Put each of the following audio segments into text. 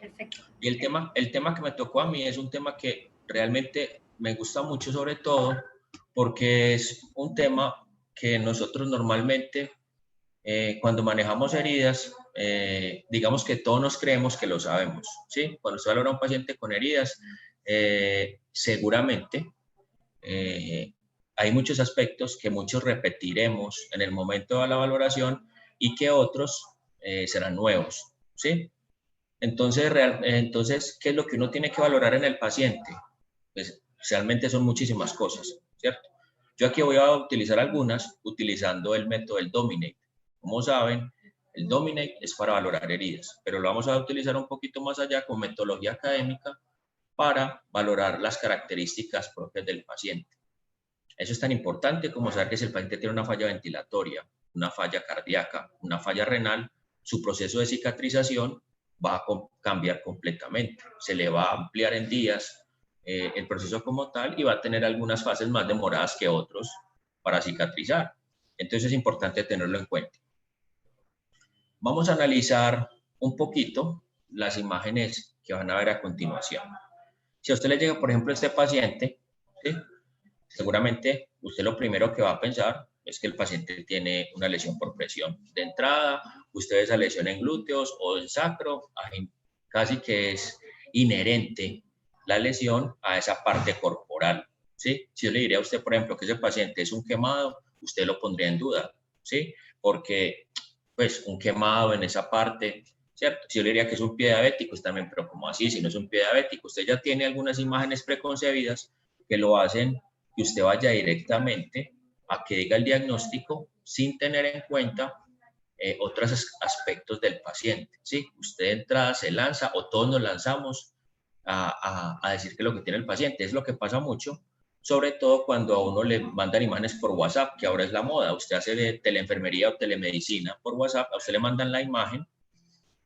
Perfecto. Y el tema que me tocó a mí es un tema que realmente me gusta mucho, sobre todo porque es un tema que nosotros normalmente, cuando manejamos heridas, digamos que todos nos creemos que lo sabemos, ¿sí? Cuando se valora a un paciente con heridas, seguramente hay muchos aspectos que muchos repetiremos en el momento de la valoración y que otros serán nuevos, ¿sí? Entonces, ¿qué es lo que uno tiene que valorar en el paciente? Pues realmente son muchísimas cosas, ¿cierto? Yo aquí voy a utilizar algunas utilizando el método del Dominate. Como saben, el Dominate es para valorar heridas, pero lo vamos a utilizar un poquito más allá con metodología académica para valorar las características propias del paciente. Eso es tan importante como saber que si el paciente tiene una falla ventilatoria, una falla cardíaca, una falla renal, su proceso de cicatrización va a cambiar completamente. Se le va a ampliar en días el proceso como tal y va a tener algunas fases más demoradas que otros para cicatrizar. Entonces es importante tenerlo en cuenta. Vamos a analizar un poquito las imágenes que van a ver a continuación. Si a usted le llega, por ejemplo, este paciente, ¿sí? Seguramente usted lo primero que va a pensar es que el paciente tiene una lesión por presión. De entrada, usted ve esa lesión en glúteos o en sacro, casi que es inherente la lesión a esa parte corporal, ¿sí? Si yo le diría a usted, por ejemplo, que ese paciente es un quemado, usted lo pondría en duda, ¿sí? Porque, pues, un quemado en esa parte, ¿cierto? Si yo le diría que es un pie diabético, está también, pero ¿cómo así? Si no es un pie diabético, usted ya tiene algunas imágenes preconcebidas que lo hacen que usted vaya directamente a que diga el diagnóstico sin tener en cuenta otros aspectos del paciente, ¿sí? Usted de entrada se lanza o todos nos lanzamos a decir que lo que tiene el paciente es lo que pasa mucho, sobre todo cuando a uno le mandan imágenes por WhatsApp, que ahora es la moda. Usted hace de teleenfermería o telemedicina por WhatsApp, a usted le mandan la imagen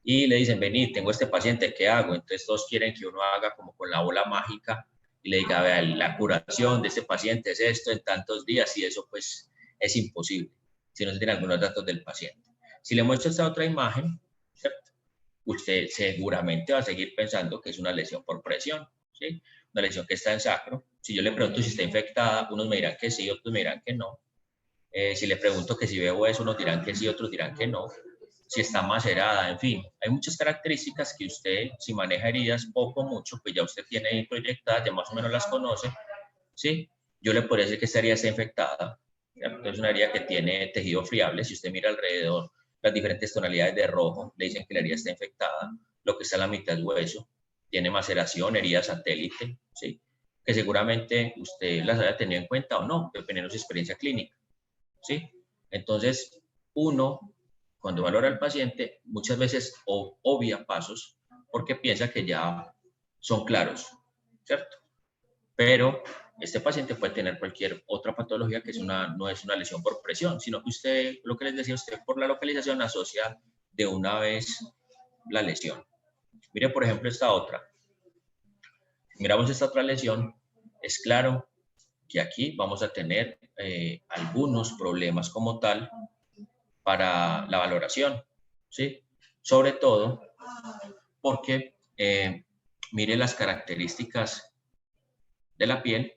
y le dicen, vení, tengo este paciente, ¿qué hago? Entonces todos quieren que uno haga como con la bola mágica y le diga, vea, la curación de este paciente es esto en tantos días, y eso pues es imposible si no se tiene algunos datos del paciente. Si le muestro esta otra imagen, ¿cierto? Usted seguramente va a seguir pensando que es una lesión por presión, ¿sí? Una lesión que está en sacro. Si yo le pregunto si está infectada, unos me dirán que sí, otros me dirán que no. Si le pregunto que si veo eso, unos dirán que sí, otros dirán que no. Si está macerada, en fin, hay muchas características que usted, si maneja heridas poco o mucho, pues ya usted tiene ahí proyectadas, ya más o menos las conoce, ¿sí? Yo le podría decir que esta herida está infectada, ¿cierto? Es una herida que tiene tejido friable. Si usted mira alrededor, las diferentes tonalidades de rojo le dicen que la herida está infectada. Lo que está a la mitad es hueso, tiene maceración, herida satélite, ¿sí? Que seguramente usted las haya tenido en cuenta o no, dependiendo de su experiencia clínica, ¿sí? Entonces, uno, cuando valora al paciente, muchas veces obvia pasos porque piensa que ya son claros, ¿cierto? Pero este paciente puede tener cualquier otra patología que no es una lesión por presión, sino que usted, lo que les decía, usted por la localización asocia de una vez la lesión. Mire, por ejemplo, esta otra. Si miramos esta otra lesión, es claro que aquí vamos a tener algunos problemas como tal para la valoración, ¿sí? Sobre todo porque mire las características de la piel,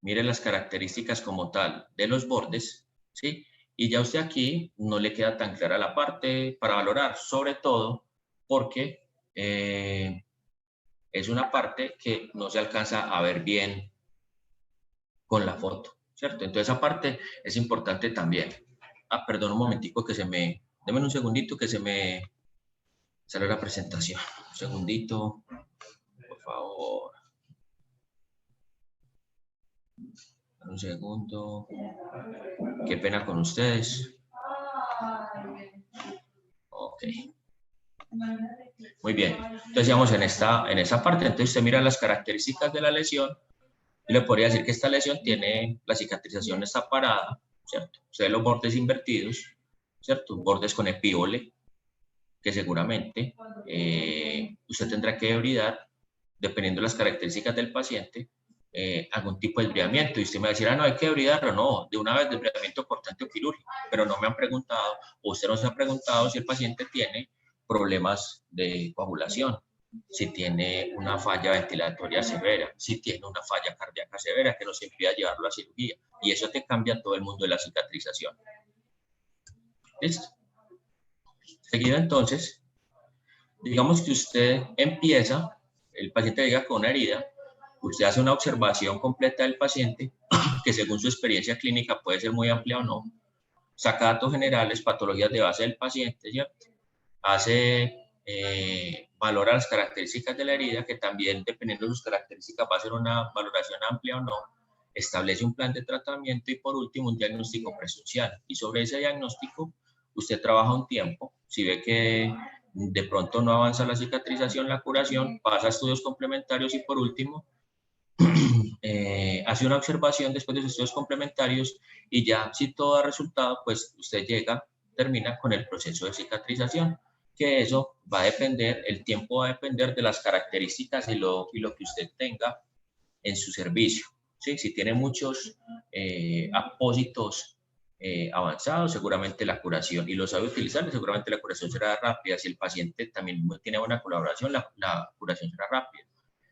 mire las características como tal de los bordes, ¿sí? Y ya usted aquí no le queda tan clara la parte para valorar, sobre todo porque es una parte que no se alcanza a ver bien con la foto, ¿cierto? Entonces esa parte es importante también. Ah, perdón un momentico que Deme un segundito que se me sale la presentación. Un segundito, por favor. Un segundo. Qué pena con ustedes. Ok. Muy bien. Entonces, digamos, en esa parte, entonces usted mira las características de la lesión y le podría decir que esta lesión tiene, la cicatrización está parada, ¿cierto? Usted ve los bordes invertidos, ¿cierto? Bordes con epíbole, que seguramente usted tendrá que debridar, dependiendo de las características del paciente, algún tipo de desbridamiento. Y usted me va a decir, no, hay que debridarlo. No, de una vez desbridamiento cortante o quirúrgico, pero no me han preguntado, o usted no se ha preguntado si el paciente tiene problemas de coagulación, si tiene una falla ventilatoria severa, si tiene una falla cardíaca severa que nos impida llevarlo a cirugía. Y eso te cambia todo el mundo de la cicatrización. ¿Listo? Seguido entonces, digamos que usted empieza, el paciente llega con una herida, usted hace una observación completa del paciente, que según su experiencia clínica puede ser muy amplia o no, saca datos generales, patologías de base del paciente, ¿cierto? Valora las características de la herida, que también dependiendo de sus características va a ser una valoración amplia o no, establece un plan de tratamiento y por último un diagnóstico presuncial. Y sobre ese diagnóstico usted trabaja un tiempo, si ve que de pronto no avanza la cicatrización, la curación, pasa a estudios complementarios y por último hace una observación después de los estudios complementarios y ya si todo da resultado, pues usted termina con el proceso de cicatrización, que eso va a depender, el tiempo va a depender de las características y lo que usted tenga en su servicio. ¿Sí? Si tiene muchos apósitos avanzados, seguramente la curación, y lo sabe utilizar, seguramente la curación será rápida. Si el paciente también tiene buena colaboración, la curación será rápida.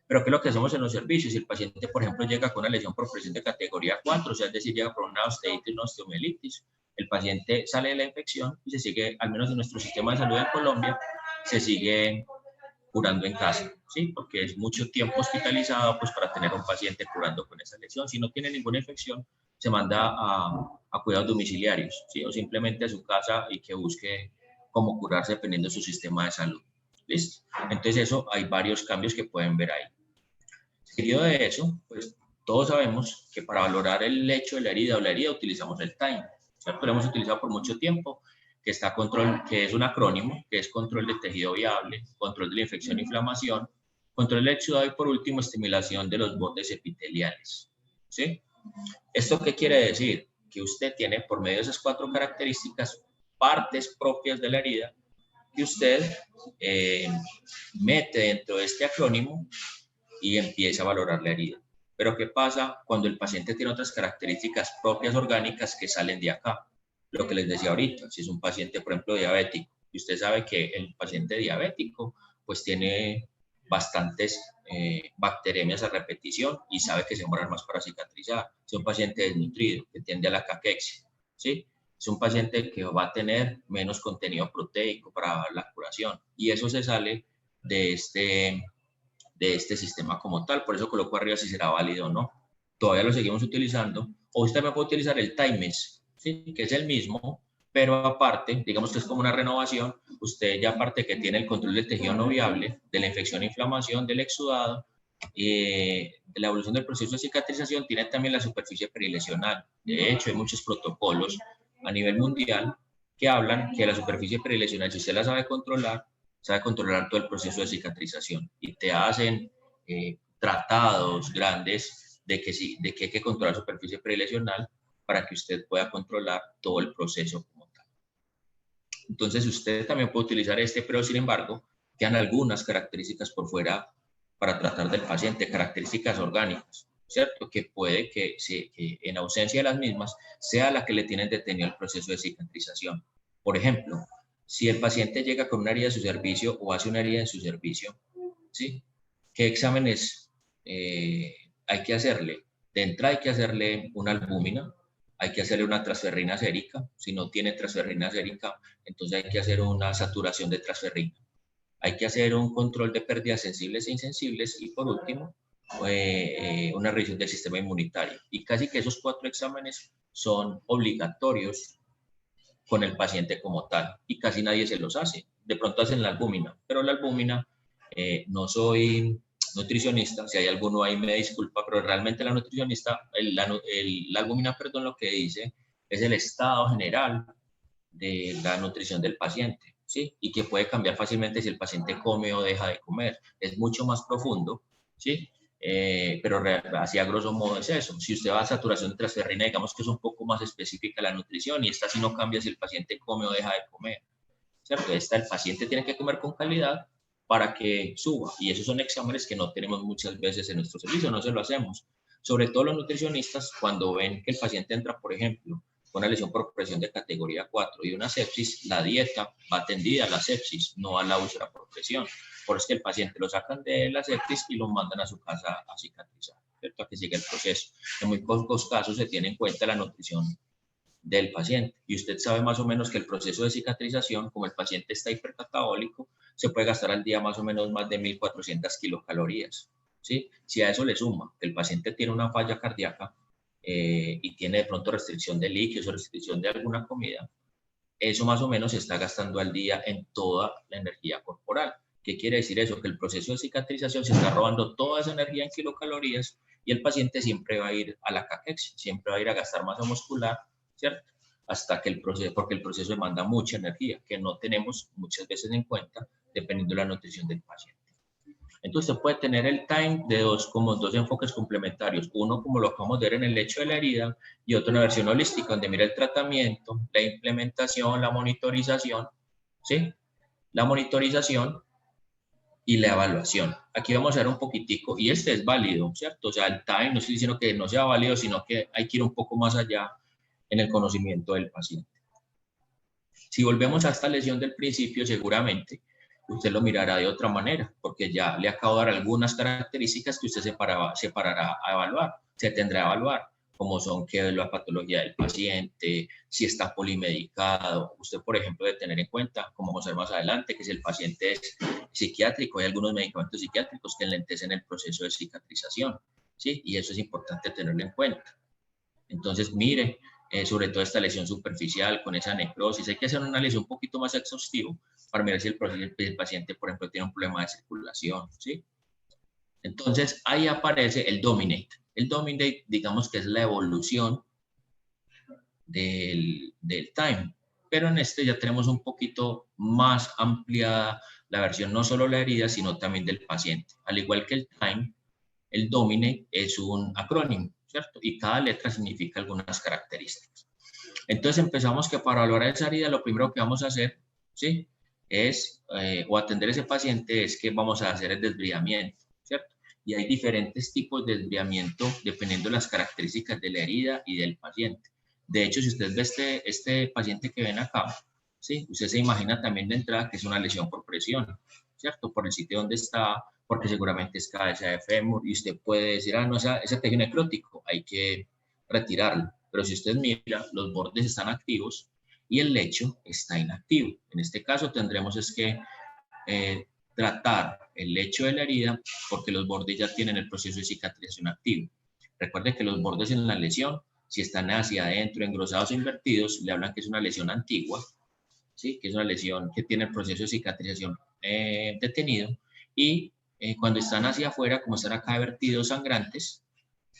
Pero ¿qué es lo que hacemos en los servicios? Si el paciente, por ejemplo, llega con una lesión por presión de categoría 4, o sea, es decir, llega por una osteitis, una osteomielitis, el paciente sale de la infección y se sigue, al menos en nuestro sistema de salud en Colombia, se sigue curando en casa, ¿sí? Porque es mucho tiempo hospitalizado pues, para tener un paciente curando con esa lesión. Si no tiene ninguna infección, se manda a cuidados domiciliarios, ¿sí? O simplemente a su casa y que busque cómo curarse dependiendo de su sistema de salud. ¿Listo? Entonces eso, hay varios cambios que pueden ver ahí. Seguido de eso, pues todos sabemos que para valorar el hecho de la herida o la herida utilizamos el time, ¿cierto? Lo hemos utilizado por mucho tiempo, que está control, que es un acrónimo, que es control de tejido viable, control de la infección e inflamación, control del exudado y por último estimulación de los bordes epiteliales, ¿sí? ¿Esto qué quiere decir? Que usted tiene por medio de esas 4 características partes propias de la herida que usted mete dentro de este acrónimo y empieza a valorar la herida. Pero ¿qué pasa cuando el paciente tiene otras características propias orgánicas que salen de acá? Lo que les decía ahorita, si es un paciente, por ejemplo, diabético, y usted sabe que el paciente diabético pues tiene bastantes bacteremias a repetición y sabe que se demoran más para cicatrizar. Si es un paciente desnutrido, que tiende a la caquexia, ¿sí? Es un paciente que va a tener menos contenido proteico para la curación y eso se sale de este sistema como tal. Por eso coloco arriba si será válido o no. Todavía lo seguimos utilizando. O usted me puede utilizar el Timex, ¿sí? Que es el mismo, pero aparte, digamos que es como una renovación. Usted ya aparte que tiene el control del tejido no viable, de la infección e inflamación, del exudado, de la evolución del proceso de cicatrización, tiene también la superficie perilesional. De hecho, hay muchos protocolos a nivel mundial que hablan que la superficie perilesional, si usted la sabe controlar todo el proceso de cicatrización y te hacen tratados grandes de que hay que controlar la superficie prelesional para que usted pueda controlar todo el proceso como tal. Entonces usted también puede utilizar pero sin embargo quedan algunas características por fuera para tratar del paciente, características orgánicas, ¿cierto? Que puede que en ausencia de las mismas sea la que le tienen detenido el proceso de cicatrización. Por ejemplo, si el paciente llega con una herida de su servicio o hace una herida en su servicio, ¿sí? ¿Qué exámenes hay que hacerle? De entrada hay que hacerle una albúmina, hay que hacerle una transferrina sérica. Si no tiene transferrina sérica, entonces hay que hacer una saturación de transferrina. Hay que hacer un control de pérdidas sensibles e insensibles y por último, una revisión del sistema inmunitario. Y casi que esos 4 exámenes son obligatorios con el paciente como tal y casi nadie se los hace. De pronto hacen la albúmina, pero la albúmina, no soy nutricionista, si hay alguno ahí me disculpa, pero realmente la nutricionista, la albúmina, perdón, lo que dice es el estado general de la nutrición del paciente, ¿sí? Y que puede cambiar fácilmente si el paciente come o deja de comer. Es mucho más profundo, ¿sí? Pero así a grosso modo es eso. Si usted va a saturación de transferrina, digamos que es un poco más específica la nutrición y esta sí no cambia si el paciente come o deja de comer, ¿cierto? El paciente tiene que comer con calidad para que suba y esos son exámenes que no tenemos muchas veces en nuestro servicio, no se lo hacemos. Sobre todo los nutricionistas cuando ven que el paciente entra, por ejemplo, una lesión por presión de categoría 4 y una sepsis, la dieta va tendida a la sepsis, no a la úlcera por presión. Por eso es que el paciente lo sacan de la sepsis y lo mandan a su casa a cicatrizar, ¿cierto? A que siga el proceso. En muy pocos casos se tiene en cuenta la nutrición del paciente. Y usted sabe más o menos que el proceso de cicatrización, como el paciente está hipercatabólico, se puede gastar al día más o menos más de 1.400 kilocalorías, ¿sí? Si a eso le suma que el paciente tiene una falla cardíaca y tiene de pronto restricción de líquidos o restricción de alguna comida, eso más o menos se está gastando al día en toda la energía corporal. ¿Qué quiere decir eso? Que el proceso de cicatrización se está robando toda esa energía en kilocalorías y el paciente siempre va a ir a la caquexia, siempre va a ir a gastar masa muscular, ¿cierto? Hasta que el proceso, porque el proceso demanda mucha energía que no tenemos muchas veces en cuenta dependiendo de la nutrición del paciente. Entonces se puede tener el time de como dos enfoques complementarios, uno como lo acabamos de ver en el lecho de la herida y otro una versión holística donde mira el tratamiento, la implementación, la monitorización, ¿sí? La monitorización y la evaluación. Aquí vamos a ver un poquitico, y este es válido, ¿cierto? O sea, el time, no estoy diciendo que no sea válido, sino que hay que ir un poco más allá en el conocimiento del paciente. Si volvemos a esta lesión del principio, seguramente usted lo mirará de otra manera, porque ya le acabo de dar algunas características que usted se parará a evaluar, se tendrá a evaluar, como son qué es la patología del paciente, si está polimedicado. Usted, por ejemplo, debe tener en cuenta, como vamos a ver más adelante, que si el paciente es psiquiátrico, hay algunos medicamentos psiquiátricos que enlentecen el proceso de cicatrización, ¿sí? Y eso es importante tenerlo en cuenta. Entonces, mire, sobre todo esta lesión superficial con esa necrosis, hay que hacer una lesión un poquito más exhaustivo para mirar si el paciente, por ejemplo, tiene un problema de circulación, ¿sí? Entonces, ahí aparece el dominate. El dominate, digamos que es la evolución del time, pero en este ya tenemos un poquito más ampliada la versión, no solo la herida, sino también del paciente. Al igual que el time, el dominate es un acrónimo, ¿cierto? Y cada letra significa algunas características. Entonces empezamos que para valorar esa herida, lo primero que vamos a hacer, ¿sí? Es, o atender a ese paciente, es que vamos a hacer el desbridamiento, ¿cierto? Y hay diferentes tipos de desbridamiento dependiendo de las características de la herida y del paciente. De hecho, si usted ve este paciente que ven acá, ¿sí? Usted se imagina también de entrada que es una lesión por presión, ¿cierto? Por el sitio donde está, porque seguramente es cabeza de fémur y usted puede decir, ah, no, ese tejido necrótico, hay que retirarlo. Pero si usted mira, los bordes están activos y el lecho está inactivo. En este caso tendremos es que tratar el lecho de la herida porque los bordes ya tienen el proceso de cicatrización activo. Recuerde que los bordes en la lesión, si están hacia adentro, engrosados o invertidos, le hablan que es una lesión antigua, ¿sí? Que es una lesión que tiene el proceso de cicatrización detenido y cuando están hacia afuera, como están acá vertidos sangrantes,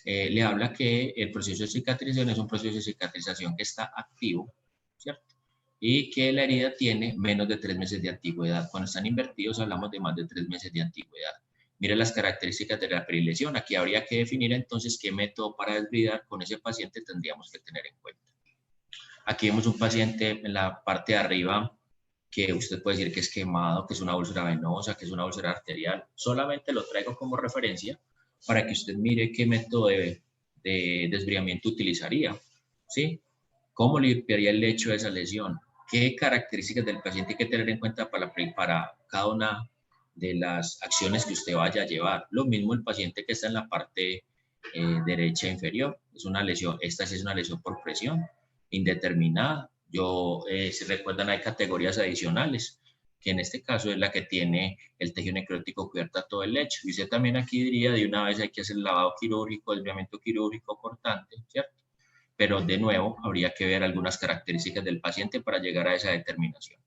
le habla que el proceso de cicatrización es un proceso de cicatrización que está activo, ¿cierto? Y que la herida tiene menos de 3 meses de antigüedad. Cuando están invertidos hablamos de más de 3 meses de antigüedad. Mire las características de la perilesión. Aquí habría que definir entonces qué método para desbridar con ese paciente tendríamos que tener en cuenta. Aquí vemos un paciente en la parte de arriba que usted puede decir que es quemado, que es una úlcera venosa, que es una úlcera arterial. Solamente lo traigo como referencia para que usted mire qué método de desbridamiento utilizaría, ¿sí? ¿Cómo limpiaría el lecho de esa lesión? ¿Qué características del paciente hay que tener en cuenta para cada una de las acciones que usted vaya a llevar? Lo mismo el paciente que está en la parte derecha inferior. Es una lesión, esta sí es una lesión por presión indeterminada. Si recuerdan, hay categorías adicionales, que en este caso es la que tiene el tejido necrótico cubierto a todo el lecho. Y usted también aquí diría, de una vez hay que hacer el lavado quirúrgico, desviamiento quirúrgico cortante, ¿cierto? Pero de nuevo, habría que ver algunas características del paciente para llegar a esa determinación.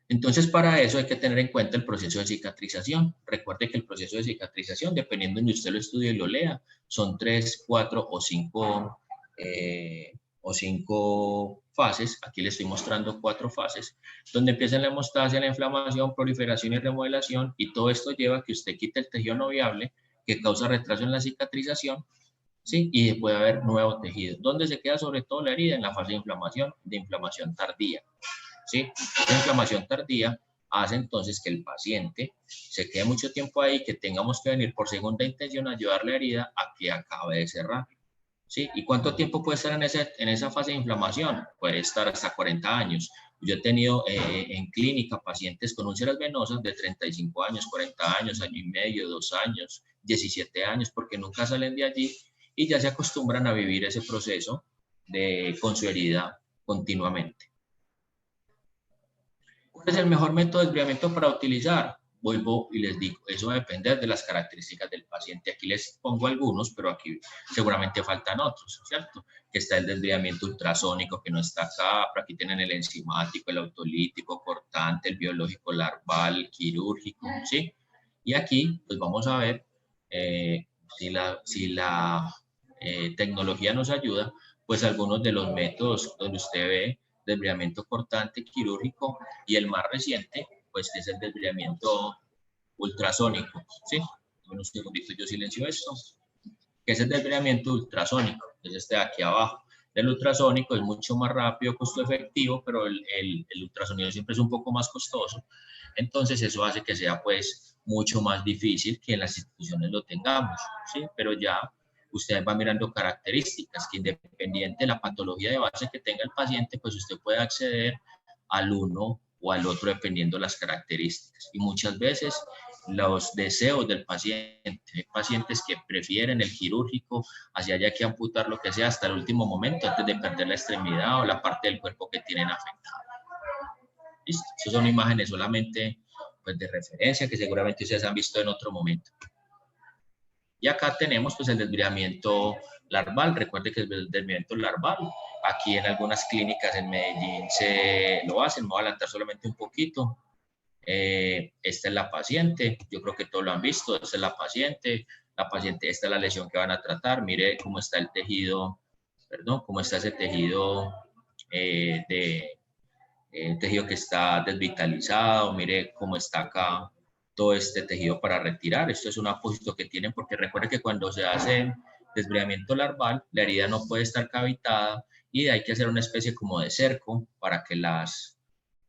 Entonces, para eso hay que tener en cuenta el proceso de cicatrización. Recuerde que el proceso de cicatrización, dependiendo de donde usted lo estudie y lo lea, son 3, 4 o 5 fases. Aquí le estoy mostrando 4 fases, donde empieza la hemostasia, la inflamación, proliferación y remodelación, y todo esto lleva a que usted quite el tejido no viable, que causa retraso en la cicatrización, ¿sí? Y puede haber nuevo tejido. ¿Dónde se queda sobre todo la herida? En la fase de inflamación tardía, ¿sí? La inflamación tardía hace entonces que el paciente se quede mucho tiempo ahí, que tengamos que venir por segunda intención a ayudar la herida a que acabe de cerrar, ¿sí? ¿Y cuánto tiempo puede estar en esa fase de inflamación? Puede estar hasta 40 años. Yo he tenido en clínica pacientes con úlceras venosas de 35 años, 40 años, año y medio, 2 años, 17 años, porque nunca salen de allí y ya se acostumbran a vivir ese proceso con su herida continuamente. ¿Cuál es el mejor método de desviamiento para utilizar? Vuelvo y les digo, eso va a depender de las características del paciente. Aquí les pongo algunos, pero aquí seguramente faltan otros, ¿cierto? Que está el desviamiento ultrasónico, que no está acá, pero aquí tienen el enzimático, el autolítico, cortante, el biológico larval, quirúrgico, ¿sí? Y aquí, pues vamos a ver si la tecnología nos ayuda, pues algunos de los métodos donde usted ve desviamiento cortante quirúrgico y el más reciente, pues es el desviamiento ultrasónico, ¿sí? Un segundito, yo silencio esto, que es el desviamiento ultrasónico, es este de aquí abajo. El ultrasónico es mucho más rápido, costo efectivo, pero el ultrasonido siempre es un poco más costoso, entonces eso hace que sea pues mucho más difícil que en las instituciones lo tengamos, ¿sí? Pero ya usted va mirando características, que independiente de la patología de base que tenga el paciente, pues usted puede acceder al uno o al otro dependiendo de las características. Y muchas veces los deseos del paciente, hay pacientes que prefieren el quirúrgico, así haya que amputar lo que sea hasta el último momento antes de perder la extremidad o la parte del cuerpo que tienen afectada. ¿Listo? Esas son imágenes solamente pues, de referencia que seguramente ustedes han visto en otro momento. Y acá tenemos pues el desviamiento larval. Recuerde que el desviamiento larval, aquí en algunas clínicas en Medellín se lo hacen. Me voy a adelantar solamente un poquito. Esta es la paciente, yo creo que todos lo han visto. Esta es la paciente, esta es la lesión que van a tratar. Mire cómo está el tejido, perdón, cómo está ese tejido tejido que está desvitalizado, mire cómo está acá todo este tejido para retirar. Esto es un apósito que tienen porque recuerde que cuando se hace desbridamiento larval, la herida no puede estar cavitada y hay que hacer una especie como de cerco para que las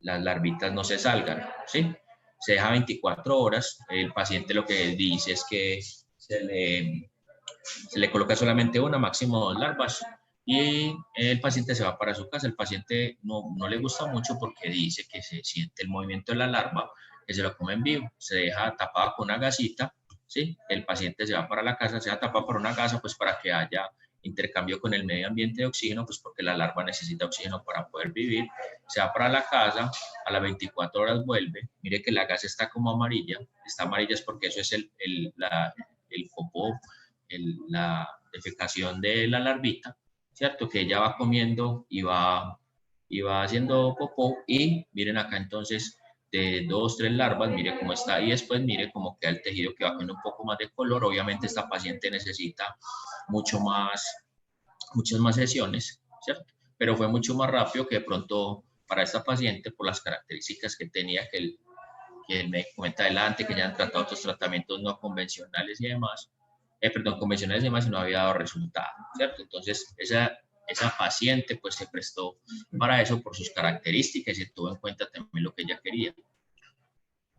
larvitas no se salgan, ¿sí? Se deja 24 horas, el paciente lo que dice es que se le coloca solamente una, máximo 2 larvas y el paciente se va para su casa. El paciente no le gusta mucho porque dice que se siente el movimiento de la larva, que se lo come en vivo, se deja tapado con una gasita, ¿sí? El paciente se va para la casa, se va tapado por una gasa, pues para que haya intercambio con el medio ambiente de oxígeno, pues porque la larva necesita oxígeno para poder vivir. Se va para la casa, a las 24 horas vuelve, mire que la gasa está como amarilla, está amarilla es porque eso es el popó, la defecación de la larvita, ¿cierto? Que ella va comiendo y va haciendo popó y miren acá entonces de 2, 3 larvas, mire cómo está y después mire cómo queda el tejido que va cogiendo un poco más de color. Obviamente esta paciente necesita muchas más sesiones, ¿cierto? Pero fue mucho más rápido que de pronto para esta paciente por las características que tenía que el médico comenta adelante, que ya han tratado otros tratamientos no convencionales y demás, convencionales y demás y no había dado resultado, ¿cierto? Entonces esa paciente pues se prestó para eso por sus características y tuvo en cuenta también lo que ella quería.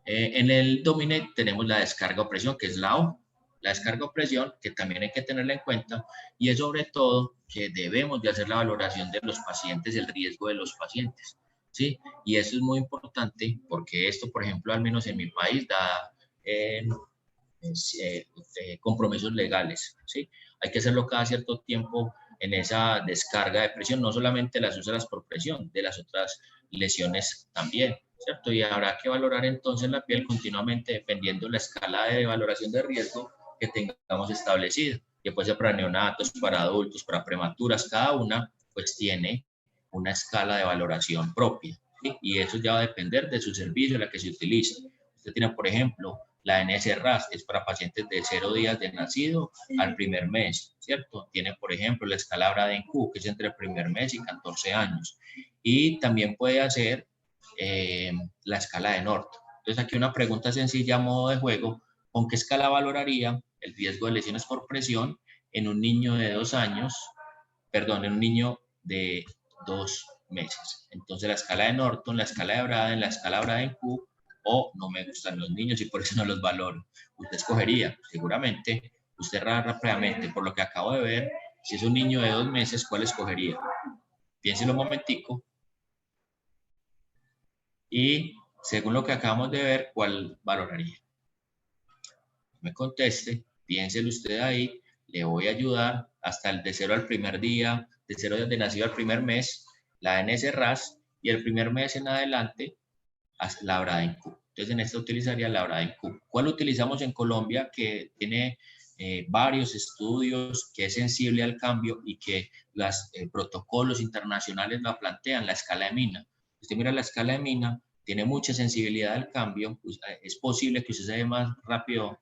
En el Dominate tenemos la descarga o presión, que es la O. La descarga o presión, que también hay que tenerla en cuenta, y es sobre todo que debemos de hacer la valoración de los pacientes, el riesgo de los pacientes, ¿sí? Y eso es muy importante porque esto, por ejemplo, al menos en mi país, da compromisos legales, ¿sí? Hay que hacerlo cada cierto tiempo en esa descarga de presión, no solamente las úlceras por presión, de las otras lesiones también, ¿cierto? Y habrá que valorar entonces la piel continuamente dependiendo de la escala de valoración de riesgo que tengamos establecido, que puede ser para neonatos, para adultos, para prematuras, cada una pues tiene una escala de valoración propia, ¿sí? Y eso ya va a depender de su servicio, la que se utilice. Usted tiene, por ejemplo, la NS-RAS es para pacientes de 0 días de nacido al primer mes, ¿cierto? Tiene, por ejemplo, la escala Braden-Q, que es entre el primer mes y 14 años. Y también puede hacer la escala de Norton. Entonces, aquí una pregunta sencilla a modo de juego. ¿Con qué escala valoraría el riesgo de lesiones por presión en un niño de 2 años, perdón, en un niño de 2 meses? Entonces, la escala de Norton, la escala de Braden, la escala Braden-Q, o no me gustan los niños y por eso no los valoro. Usted escogería, seguramente, usted rápidamente, por lo que acabo de ver, Si es un niño de 2 meses, ¿cuál escogería? Piénselo un momentico. Y según lo que acabamos de ver, ¿cuál valoraría? Me conteste, piénselo usted ahí, le voy a ayudar hasta el de 0 al primer día, de 0 días de nacido al primer mes, la NS RAS, y el primer mes en adelante, la Braden-Cook. Entonces, en esta utilizaría la Braden-Cook. ¿Cuál utilizamos en Colombia? Que tiene varios estudios, que es sensible al cambio y que los protocolos internacionales la plantean, la escala de Mina. Usted mira la escala de Mina, tiene mucha sensibilidad al cambio, pues, es posible que usted se dé más rápido,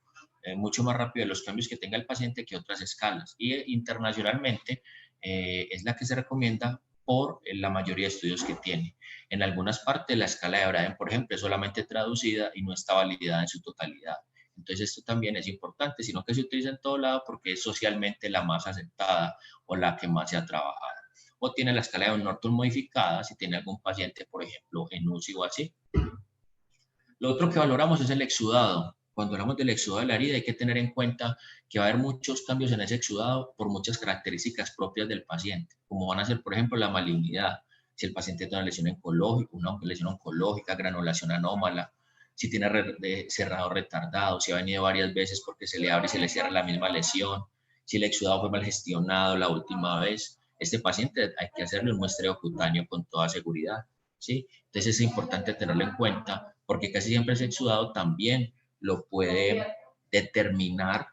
mucho más rápido de los cambios que tenga el paciente que otras escalas. Y internacionalmente es la que se recomienda por la mayoría de estudios que tiene. En algunas partes la escala de Braden, por ejemplo, es solamente traducida y no está validada en su totalidad. Entonces esto también es importante, sino que se utiliza en todo lado porque es socialmente la más aceptada o la que más se ha trabajado. O tiene la escala de Norton modificada si tiene algún paciente, por ejemplo, en UCI o así. Lo otro que valoramos es el exudado. Cuando hablamos del exudado de la herida hay que tener en cuenta que va a haber muchos cambios en ese exudado por muchas características propias del paciente, como van a ser, por ejemplo, la malignidad, si el paciente tiene una lesión oncológica, granulación anómala, si tiene cerrado retardado, si ha venido varias veces porque se le abre y se le cierra la misma lesión, si el exudado fue mal gestionado la última vez. Este paciente hay que hacerle un muestreo cutáneo con toda seguridad, ¿sí? Entonces es importante tenerlo en cuenta porque casi siempre ese exudado también lo puede determinar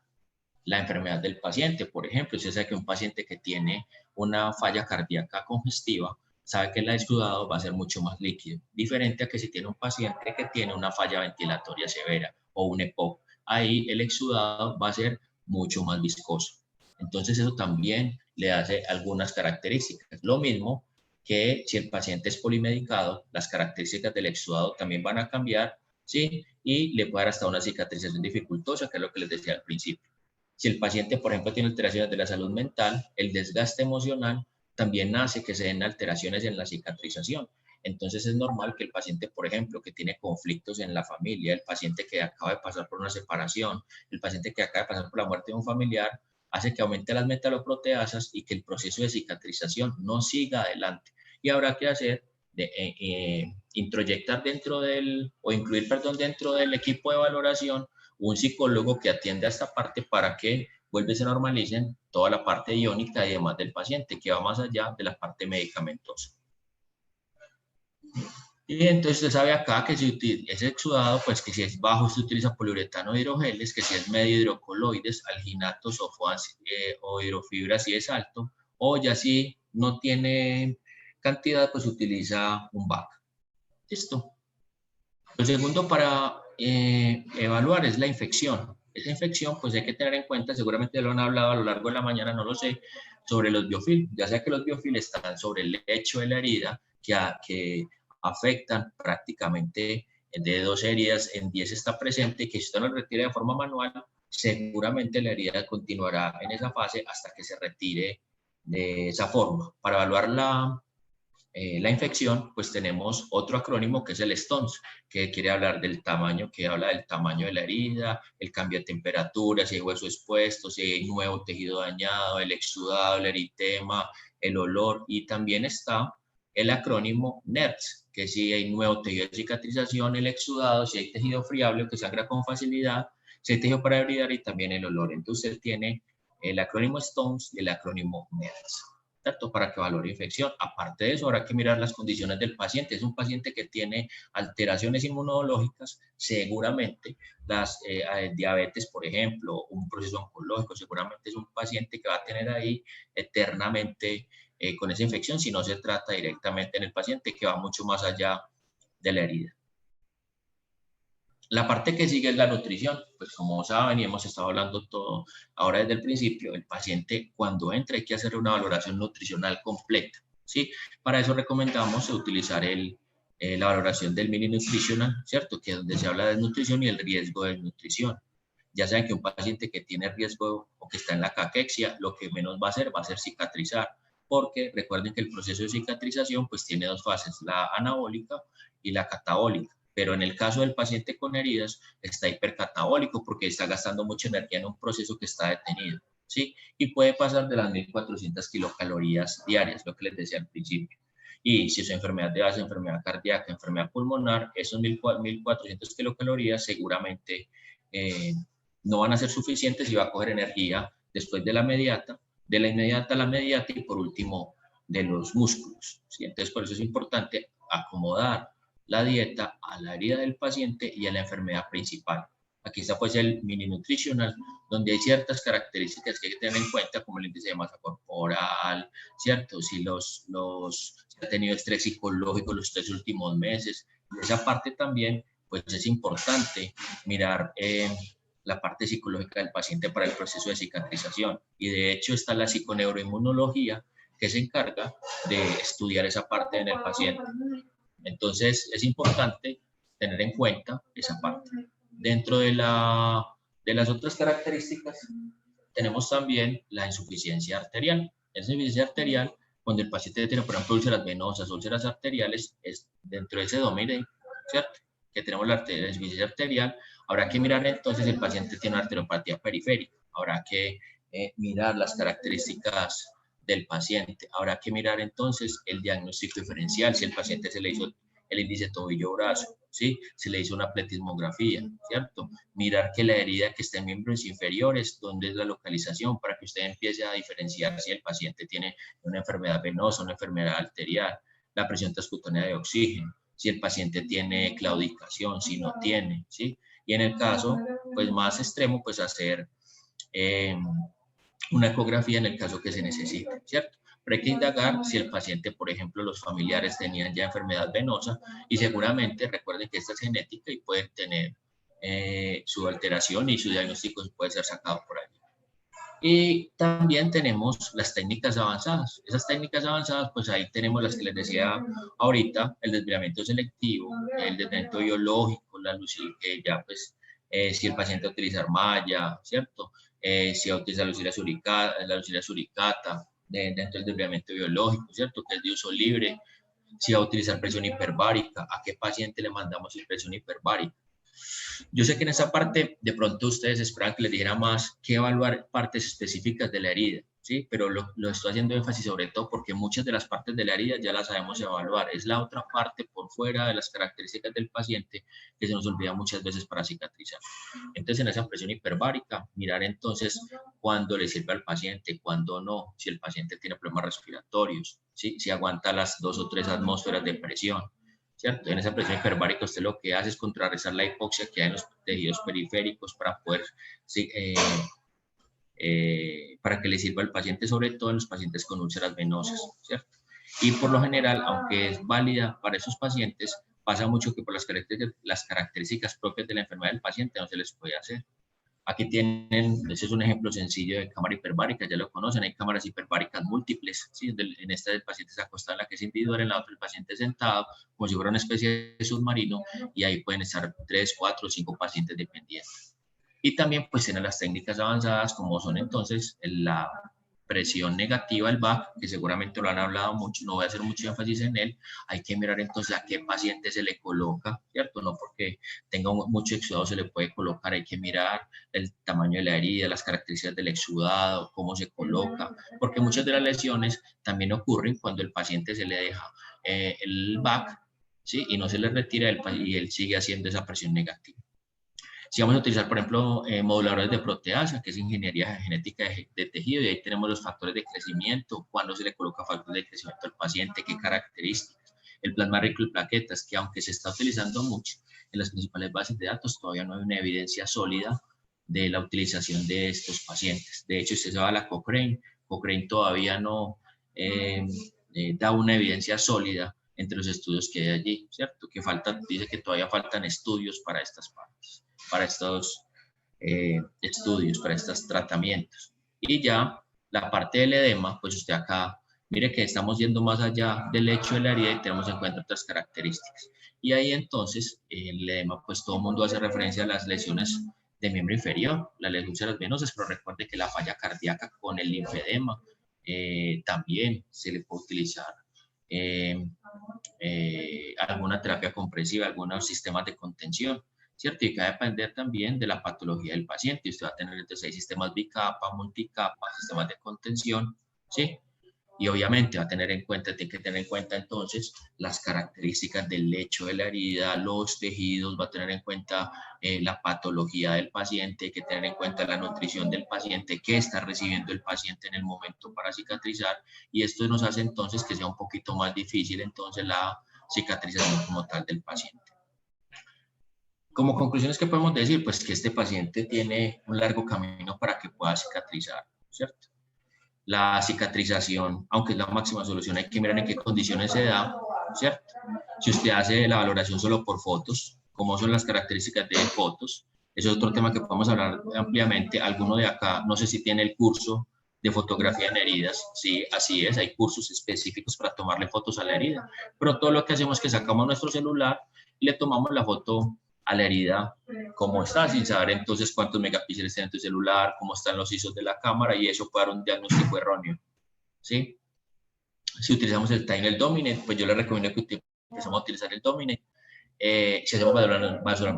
la enfermedad del paciente. Por ejemplo, usted sabe que un paciente que tiene una falla cardíaca congestiva, sabe que el exudado va a ser mucho más líquido, diferente a que si tiene un paciente que tiene una falla ventilatoria severa o un EPOC, ahí el exudado va a ser mucho más viscoso. Entonces eso también le hace algunas características. Lo mismo que si el paciente es polimedicado, las características del exudado también van a cambiar, ¿sí? Y le puede dar hasta una cicatrización dificultosa, que es lo que les decía al principio. Si el paciente, por ejemplo, tiene alteraciones de la salud mental, el desgaste emocional también hace que se den alteraciones en la cicatrización. Entonces es normal que el paciente, por ejemplo, que tiene conflictos en la familia, el paciente que acaba de pasar por una separación, el paciente que acaba de pasar por la muerte de un familiar, hace que aumente las metaloproteasas y que el proceso de cicatrización no siga adelante. Y habrá que hacer, introyectar dentro del, o incluir, perdón, dentro del equipo de valoración un psicólogo que atienda a esta parte para que vuelva se normalicen toda la parte iónica y demás del paciente, que va más allá de la parte medicamentosa. Y entonces usted sabe acá que si es exudado, pues que si es bajo se utiliza poliuretano de hidrogeles, que si es medio hidrocoloides, alginatos o hidrofibra si es alto, o ya si no tiene cantidad, pues utiliza un BAC. Listo. Lo segundo para evaluar es la infección. Esa infección, pues hay que tener en cuenta, seguramente lo han hablado a lo largo de la mañana, no lo sé, sobre los biofilms. Ya sea que los biofilms están sobre el lecho de la herida, que afectan prácticamente de 2 heridas, en 10 está presente, y que si usted lo retira de forma manual, seguramente la herida continuará en esa fase hasta que se retire de esa forma. Para evaluar la infección, pues tenemos otro acrónimo que es el STONS, que quiere hablar del tamaño, que habla del tamaño de la herida, el cambio de temperatura, si hay hueso expuesto, si hay nuevo tejido dañado, el exudado, el eritema, el olor, y también está el acrónimo NERS, que si hay nuevo tejido de cicatrización, el exudado, si hay tejido friable o que sangra con facilidad, si hay tejido para hibridar y también el olor. Entonces usted tiene el acrónimo STONS y el acrónimo NERS. ¿Cierto? Para que valore infección. Aparte de eso, habrá que mirar las condiciones del paciente. Es un paciente que tiene alteraciones inmunológicas, seguramente las diabetes, por ejemplo, un proceso oncológico, seguramente es un paciente que va a tener ahí eternamente con esa infección si no se trata directamente en el paciente, que va mucho más allá de la herida. La parte que sigue es la nutrición. Pues como saben y hemos estado hablando todo ahora desde el principio, el paciente cuando entra hay que hacer una valoración nutricional completa, ¿sí? Para eso recomendamos utilizar la valoración del mini nutritional, ¿cierto? Que es donde se habla de nutrición y el riesgo de nutrición. Ya saben que un paciente que tiene riesgo o que está en la caquexia, lo que menos va a hacer cicatrizar, porque recuerden que el proceso de cicatrización pues tiene 2 fases, la anabólica y la catabólica. Pero en el caso del paciente con heridas está hipercatabólico porque está gastando mucha energía en un proceso que está detenido. ¿sí? Y puede pasar de las 1400 kilocalorías diarias, lo que les decía al principio. Y si es enfermedad de base, enfermedad cardíaca, enfermedad pulmonar, esos 1400 kilocalorías seguramente no van a ser suficientes y va a coger energía después de la inmediata a la mediata y por último de los músculos, ¿sí? Entonces por eso es importante acomodar la dieta a la herida del paciente y a la enfermedad principal. Aquí está pues el mini nutritional, donde hay ciertas características que hay que tener en cuenta, como el índice de masa corporal, ¿cierto? Si si ha tenido estrés psicológico los 3 últimos meses. Esa parte también, pues es importante mirar la parte psicológica del paciente para el proceso de cicatrización. Y de hecho está la psiconeuroinmunología, que se encarga de estudiar esa parte en el paciente. Entonces es importante tener en cuenta esa parte. Dentro de las otras características tenemos también la insuficiencia arterial. La insuficiencia arterial, cuando el paciente tiene, por ejemplo, úlceras venosas, úlceras arteriales, es dentro de ese dominio, ¿cierto? Que tenemos la insuficiencia arterial, habrá que mirar entonces si el paciente tiene una arteriopatía periférica, habrá que mirar las características del paciente, habrá que mirar entonces el diagnóstico diferencial, si el paciente se le hizo el índice tobillo-brazo, ¿sí? Se le hizo una pletismografía, ¿cierto? Mirar que la herida que está en miembros inferiores, dónde es la localización, para que usted empiece a diferenciar si el paciente tiene una enfermedad venosa, una enfermedad arterial, la presión transcutánea de oxígeno, si el paciente tiene claudicación, si no tiene, ¿sí? Y en el caso, pues más extremo, pues hacer una ecografía en el caso que se necesite, ¿cierto? Pero hay que indagar si el paciente, por ejemplo, los familiares tenían ya enfermedad venosa y seguramente recuerden que esta es genética y pueden tener su alteración y su diagnóstico puede ser sacado por ahí. Y también tenemos las técnicas avanzadas. Esas técnicas avanzadas, pues ahí tenemos las que les decía ahorita, el desviamiento selectivo, el desviamiento biológico, la luz, que ya pues si el paciente va a utilizar malla, ¿cierto? Si va a utilizar la lucida suricata dentro del desviamiento biológico, ¿cierto? Que es de uso libre. Si va a utilizar presión hiperbárica, ¿a qué paciente le mandamos presión hiperbárica? Yo sé que en esa parte de pronto ustedes esperan que les dijera más que evaluar partes específicas de la herida, ¿sí? Pero lo estoy haciendo énfasis sobre todo porque muchas de las partes de la herida ya las sabemos evaluar. Es la otra parte por fuera de las características del paciente que se nos olvida muchas veces para cicatrizar. Entonces, en esa presión hiperbárica, mirar entonces cuándo le sirve al paciente, cuándo no, si el paciente tiene problemas respiratorios, ¿sí? Si aguanta las 2 o 3 atmósferas de presión, ¿cierto? En esa presión hiperbárica usted lo que hace es contrarrestar la hipoxia que hay en los tejidos periféricos para poder, sí, para que le sirva al paciente, sobre todo en los pacientes con úlceras venosas, ¿cierto? Y por lo general, aunque es válida para esos pacientes, pasa mucho que por las características propias de la enfermedad del paciente no se les puede hacer. Aquí tienen, ese es un ejemplo sencillo de cámara hiperbárica, ya lo conocen, hay cámaras hiperbáricas múltiples, ¿sí? En esta el paciente se acosta en la que es individual, en la otra el paciente sentado, como si fuera una especie de submarino, y ahí pueden estar 3, 4, 5 pacientes dependientes. Y también pues tienen las técnicas avanzadas como son entonces la presión negativa del BAC, que seguramente lo han hablado mucho, no voy a hacer mucho énfasis en él, hay que mirar entonces a qué paciente se le coloca, ¿cierto? No porque tenga mucho exudado se le puede colocar, hay que mirar el tamaño de la herida, las características del exudado, cómo se coloca, porque muchas de las lesiones también ocurren cuando el paciente se le deja el BAC, ¿sí? Y no se le retira y él sigue haciendo esa presión negativa. Si vamos a utilizar, por ejemplo, moduladores de proteasa, que es ingeniería genética de tejido, y ahí tenemos los factores de crecimiento, cuándo se le coloca factores de crecimiento al paciente, qué características. El plasma rico en plaquetas, que aunque se está utilizando mucho en las principales bases de datos, todavía no hay una evidencia sólida de la utilización de estos pacientes. De hecho, usted se va a la Cochrane, Cochrane todavía no da una evidencia sólida entre los estudios que hay allí, ¿cierto? Que falta, dice que todavía faltan estudios para estas partes, para estos estudios, para estos tratamientos. Y ya la parte del edema, pues usted acá, mire que estamos yendo más allá del hecho de la herida y tenemos en cuenta otras características. Y ahí entonces el edema, pues todo el mundo hace referencia a las lesiones de miembro inferior, las úlceras venosas, pero recuerde que la falla cardíaca con el linfedema también se le puede utilizar alguna terapia compresiva, algunos sistemas de contención. ¿cierto? Y que va a depender también de la patología del paciente. Usted va a tener entonces ahí sistemas bicapa, multicapa, sistemas de contención, ¿sí? Y obviamente va a tener en cuenta, tiene que tener en cuenta entonces las características del lecho de la herida, los tejidos, va a tener en cuenta la patología del paciente, hay que tener en cuenta la nutrición del paciente, qué está recibiendo el paciente en el momento para cicatrizar, y esto nos hace entonces que sea un poquito más difícil entonces la cicatrización como tal del paciente. Como conclusiones que podemos decir, pues que este paciente tiene un largo camino para que pueda cicatrizar, ¿cierto? La cicatrización, aunque es la máxima solución, hay que mirar en qué condiciones se da, ¿cierto? Si usted hace la valoración solo por fotos, cómo son las características de fotos, eso es otro tema que podemos hablar ampliamente. Alguno de acá, no sé si tiene el curso de fotografía en heridas, sí, así es, hay cursos específicos para tomarle fotos a la herida, pero todo lo que hacemos es que sacamos nuestro celular y le tomamos la foto a la herida cómo está, sin saber entonces cuántos megapíxeles tiene tu celular, cómo están los ISOs de la cámara, y eso puede dar un diagnóstico erróneo, ¿sí? Si utilizamos el Tiny Dominant, pues yo le recomiendo que empecemos a utilizar el Dominant. Si hacemos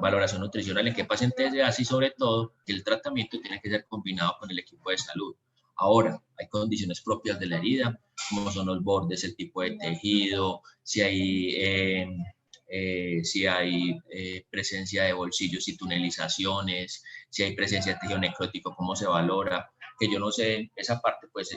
valoración nutricional, en qué paciente se hace, y sobre todo que el tratamiento tiene que ser combinado con el equipo de salud. Ahora, hay condiciones propias de la herida, como son los bordes, el tipo de tejido, si hay presencia de bolsillos y tunelizaciones, si hay presencia de tejido necrótico, cómo se valora, que yo no sé, esa parte pues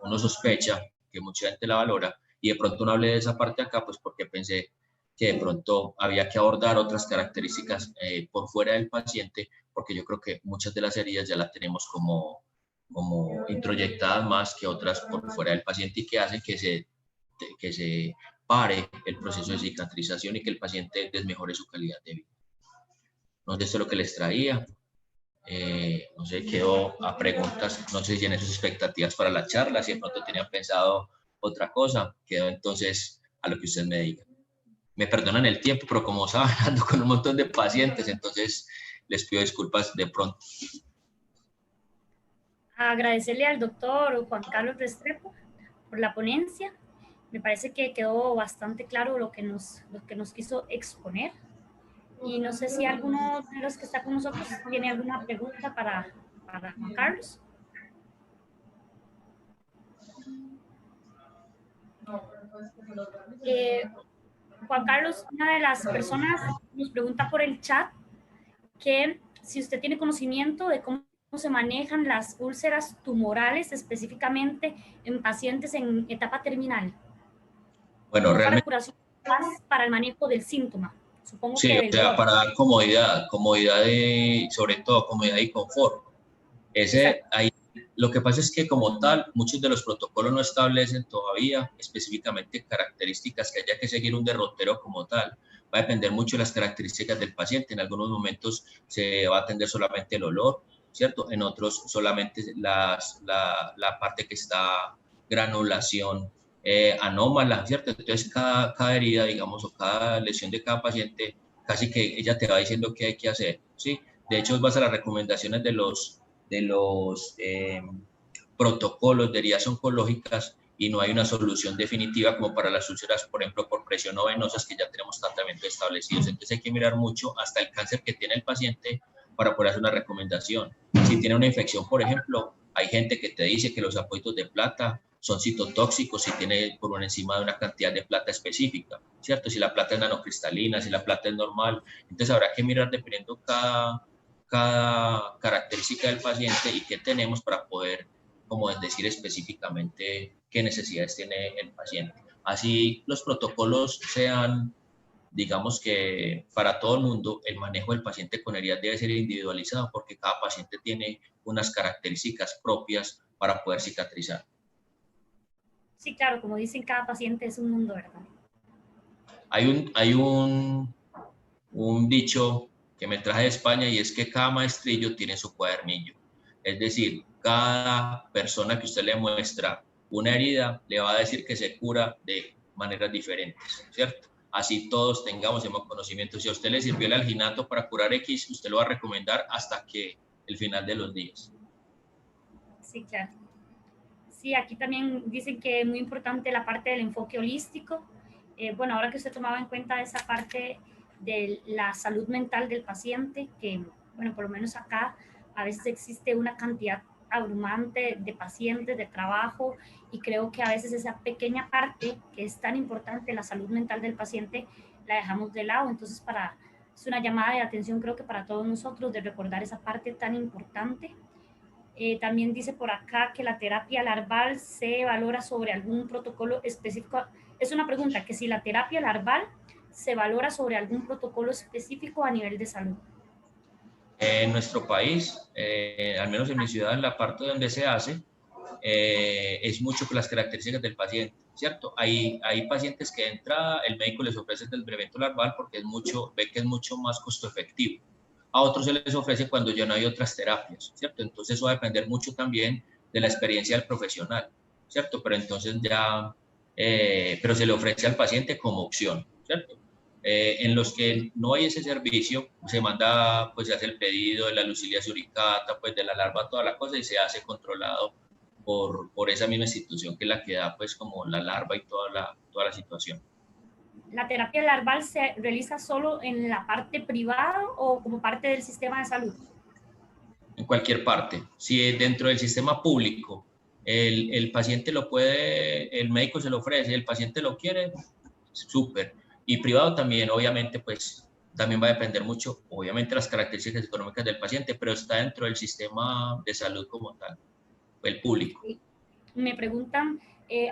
uno sospecha que mucha gente la valora, y de pronto no hablé de esa parte acá pues porque pensé que de pronto había que abordar otras características por fuera del paciente, porque yo creo que muchas de las heridas ya las tenemos como introyectadas más que otras por fuera del paciente, y que hacen que se pare el proceso de cicatrización y que el paciente desmejore su calidad de vida. No sé, esto es lo que les traía. No sé, quedo a preguntas, no sé si tienen sus expectativas para la charla, si de pronto tenían pensado otra cosa, quedo entonces a lo que ustedes me digan. Me perdonan el tiempo, pero como estaba hablando con un montón de pacientes, entonces les pido disculpas de pronto. Agradecerle al doctor Juan Carlos Restrepo por la ponencia. Me parece que quedó bastante claro lo que nos quiso exponer. Y no sé si alguno de los que está con nosotros tiene alguna pregunta para Juan Carlos. Juan Carlos, una de las personas nos pregunta por el chat que si usted tiene conocimiento de cómo se manejan las úlceras tumorales específicamente en pacientes en etapa terminal. Bueno, No para realmente curación, más para el manejo del síntoma. Supongo sí, que o del sea, dolor. para dar comodidad de, sobre todo comodidad y confort. Ese, Exacto. ahí, lo que pasa es que como tal, muchos de los protocolos no establecen todavía específicamente características que haya que seguir un derrotero como tal. Va a depender mucho de las características del paciente. En algunos momentos se va a atender solamente el olor, ¿cierto? En otros solamente la parte que está granulación anómala, ¿cierto? Entonces cada herida, digamos, o cada lesión de cada paciente, casi que ella te va diciendo qué hay que hacer, ¿sí? De hecho, vas a las recomendaciones de los protocolos de heridas oncológicas, y no hay una solución definitiva como para las úlceras, por ejemplo, por presión o venosas, que ya tenemos tratamientos establecidos. Entonces hay que mirar mucho hasta el cáncer que tiene el paciente para poder hacer una recomendación. Si tiene una infección, por ejemplo, hay gente que te dice que los apósitos de plata son citotóxicos si tiene por encima de una cantidad de plata específica, ¿cierto? Si la plata es nanocristalina, si la plata es normal. Entonces habrá que mirar dependiendo cada característica del paciente y qué tenemos para poder, como decir específicamente qué necesidades tiene el paciente. Así los protocolos sean, digamos que para todo el mundo, el manejo del paciente con heridas debe ser individualizado porque cada paciente tiene unas características propias para poder cicatrizar. Sí, claro, como dicen, cada paciente es un mundo, ¿verdad? Hay un dicho que me traje de España, y es que cada maestrillo tiene su cuadernillo. Es decir, cada persona que usted le muestra una herida le va a decir que se cura de maneras diferentes, ¿cierto? Así todos tengamos el mismo conocimiento. Si a usted le sirvió el alginato para curar X, usted lo va a recomendar hasta que el final de los días. Sí, claro. Sí, aquí también dicen que es muy importante la parte del enfoque holístico. Bueno, ahora que usted tomaba en cuenta esa parte, de la salud mental del paciente, que, bueno, por lo menos acá a veces existe una cantidad abrumante de pacientes, de trabajo, y creo que a veces esa pequeña parte que es tan importante, la salud mental del paciente, la dejamos de lado. Entonces, es una llamada de atención, creo que para todos nosotros, de recordar esa parte tan importante. También dice por acá que la terapia larval se valora sobre algún protocolo específico. Es una pregunta, que si la terapia larval se valora sobre algún protocolo específico a nivel de salud. En nuestro país, al menos en mi ciudad, en la parte donde se hace, es mucho por las características del paciente, ¿cierto? Hay pacientes que de entrada el médico les ofrece el tratamiento larval porque ve que es mucho más costo efectivo. A otros se les ofrece cuando ya no hay otras terapias, ¿cierto? Entonces eso va a depender mucho también de la experiencia del profesional, ¿cierto? Pero entonces ya, pero se le ofrece al paciente como opción, ¿cierto? En los que no hay ese servicio, se manda, pues se hace el pedido de la Lucilia suricata, pues de la larva, toda la cosa, y se hace controlado por esa misma institución que es la que da pues como la larva y toda la situación. ¿La terapia larval se realiza solo en la parte privada o como parte del sistema de salud? En cualquier parte. Si dentro del sistema público el paciente lo puede, el médico se lo ofrece, el paciente lo quiere, súper. Y privado también, obviamente, pues también va a depender mucho, obviamente, las características económicas del paciente, pero está dentro del sistema de salud como tal, el público. Me preguntan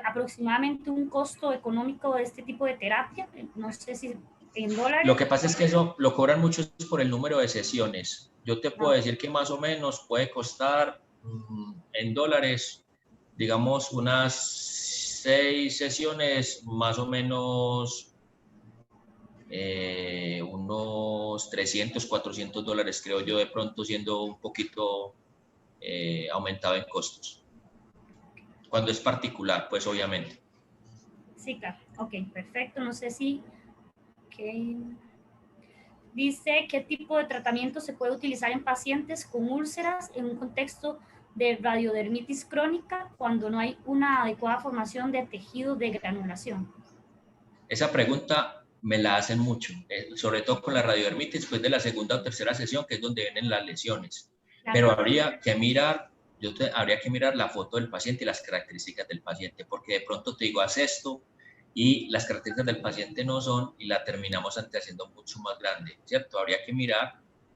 aproximadamente un costo económico de este tipo de terapia, no sé si en dólares. Lo que pasa es que eso lo cobran mucho por el número de sesiones. Yo te puedo decir que más o menos puede costar en dólares, digamos, unas 6 sesiones, más o menos unos 300, 400 dólares, creo yo, de pronto siendo un poquito aumentado en costos. Cuando es particular, pues obviamente. Sí, claro. Ok, perfecto. No sé si... Okay. Dice, ¿qué tipo de tratamiento se puede utilizar en pacientes con úlceras en un contexto de radiodermitis crónica cuando no hay una adecuada formación de tejido de granulación? Esa pregunta me la hacen mucho, sobre todo con la radiodermitis, después de la segunda o tercera sesión, que es donde vienen las lesiones. Claro. Pero habría que mirar la foto del paciente y las características del paciente, porque de pronto te digo, haz esto y las características del paciente no son y la terminamos haciendo mucho más grande, ¿cierto? Habría que mirar,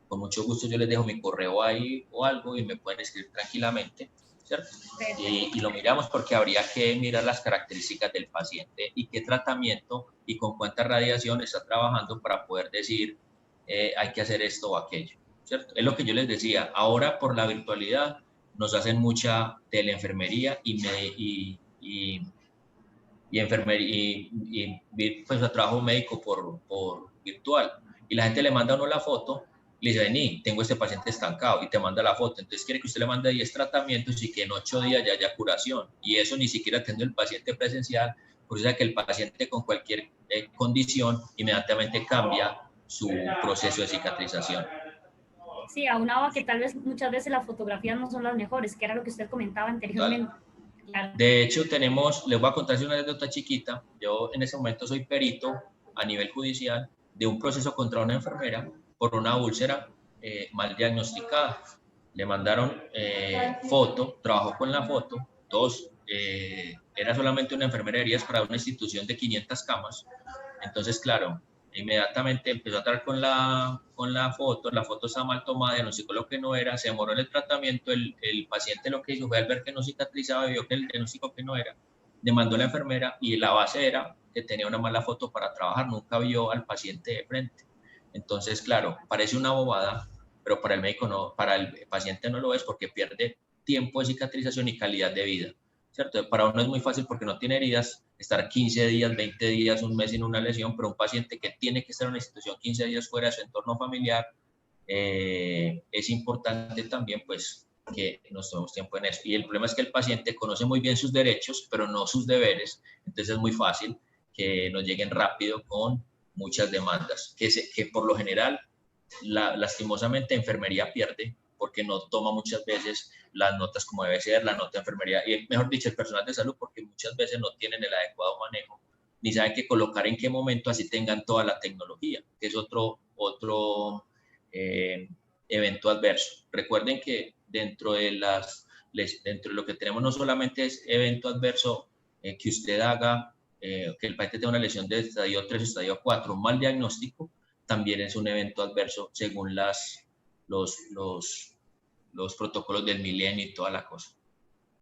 con mucho gusto yo les dejo mi correo ahí o algo y me pueden escribir tranquilamente, ¿cierto? Y lo miramos porque habría que mirar las características del paciente y qué tratamiento y con cuánta radiación está trabajando para poder decir hay que hacer esto o aquello, ¿cierto? Es lo que yo les decía, ahora por la virtualidad nos hacen mucha teleenfermería y pues trabajo médico por virtual y la gente le manda a uno la foto, le dice, vení, tengo este paciente estancado y te manda la foto, entonces quiere que usted le mande 10 tratamientos y que en 8 días ya haya curación y eso ni siquiera teniendo el paciente presencial, por eso que el paciente con cualquier condición inmediatamente cambia su proceso de cicatrización. Sí, aunado a que tal vez muchas veces las fotografías no son las mejores, que era lo que usted comentaba anteriormente. Claro. De hecho, les voy a contar una anécdota chiquita. Yo en ese momento soy perito a nivel judicial de un proceso contra una enfermera por una úlcera mal diagnosticada. Le mandaron foto, trabajó con la foto, era solamente una enfermera de heridas para una institución de 500 camas. Entonces, claro, inmediatamente empezó a tratar con la foto estaba mal tomada, diagnosticó lo que no era, se demoró en el tratamiento, el paciente lo que hizo fue al ver que no cicatrizaba, vio que el diagnóstico que no era, demandó a la enfermera y la base era que tenía una mala foto para trabajar, nunca vio al paciente de frente. Entonces, claro, parece una bobada, pero para el médico no, para el paciente no lo es porque pierde tiempo de cicatrización y calidad de vida, ¿cierto? Para uno es muy fácil porque no tiene heridas, estar 15 días, 20 días, un mes sin una lesión, pero un paciente que tiene que estar en una institución 15 días fuera de su entorno familiar, es importante también pues que nos tomemos tiempo en eso. Y el problema es que el paciente conoce muy bien sus derechos, pero no sus deberes, entonces es muy fácil que nos lleguen rápido con muchas demandas, que por lo general, lastimosamente, enfermería pierde porque no toma muchas veces las notas como debe ser, la nota de enfermería, y mejor dicho, el personal de salud, porque muchas veces no tienen el adecuado manejo ni saben qué colocar en qué momento, así tengan toda la tecnología, que es otro evento adverso. Recuerden que dentro de lo que tenemos no solamente es evento adverso que usted haga, que el paciente tenga una lesión de estadio 3 o estadio 4, un mal diagnóstico, también es un evento adverso según los protocolos del milenio y toda la cosa.